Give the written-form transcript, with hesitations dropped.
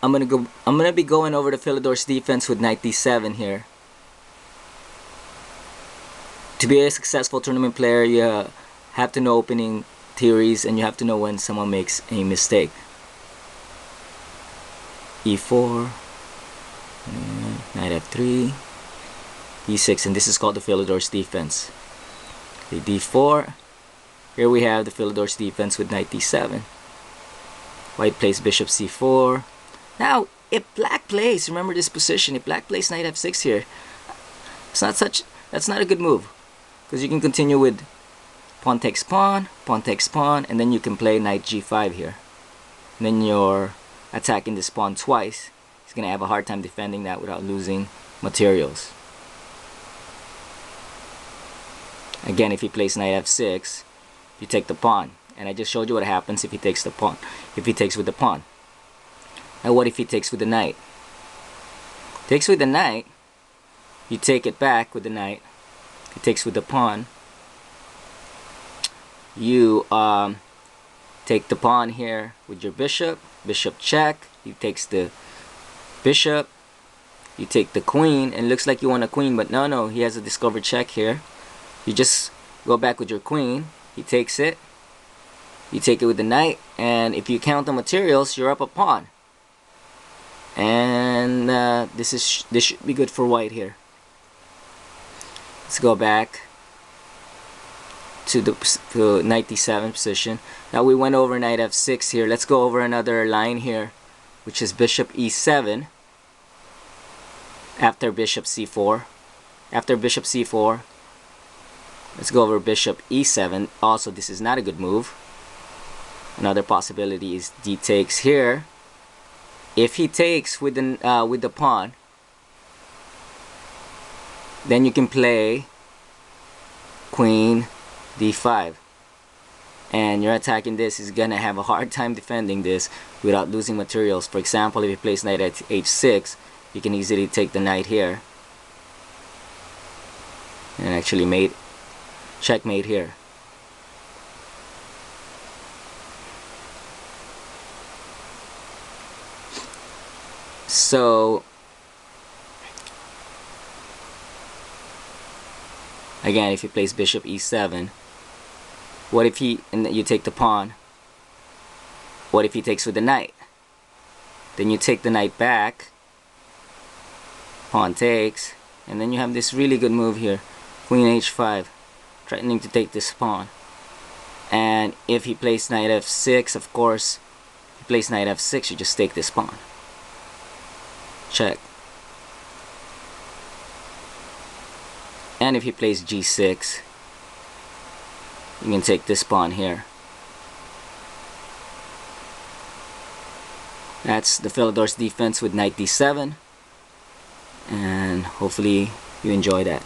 I'm gonna be going over the Philidor's defense with knight d7 here. To be a successful tournament player, you have to know opening theories, and you have to know when someone makes a mistake. e4, knight f3, e6, and this is called the Philidor's defense. Okay, d4. Here we have the Philidor's defense with knight d7. White plays bishop c4. Now, if black plays, remember this position, if black plays knight f6 here, that's not a good move, because you can continue with pawn takes pawn, and then you can play knight g5 here. And then you're attacking this pawn twice. He's going to have a hard time defending that without losing materials. Again, if he plays knight f6, you take the pawn. And I just showed you what happens if he takes the pawn. If he takes with the pawn. Now what if he takes with the knight? Takes with the knight, you take it back with the knight. He takes with the pawn. You take the pawn here with your bishop. Bishop check. He takes the bishop. You take the queen, and it looks like you want a queen, but no, he has a discovered check here. You just go back with your queen. He takes it. You take it with the knight, and if you count the materials, you're up a pawn. And this should be good for white here. Let's go back to the knight d7 position. Now we went over knight f6 here. Let's go over another line here, which is bishop e7 after bishop c4. After bishop c4, let's go over bishop e7. Also, this is not a good move. Another possibility is d takes here. If he takes with the pawn, then you can play queen d5, and you're attacking this. He's gonna have a hard time defending this without losing materials. For example, if he plays knight at h6, you can easily take the knight here and actually checkmate here. So again, if he plays bishop e7, what if you take the pawn? What if he takes with the knight? Then you take the knight back, pawn takes, and then you have this really good move here, queen h5, threatening to take this pawn. And if he plays knight f6, of course, if he plays knight f6, you just take this pawn. Check. And if he plays g6, you can take this pawn here. That's the Philidor's defense with knight d7, and hopefully you enjoy that.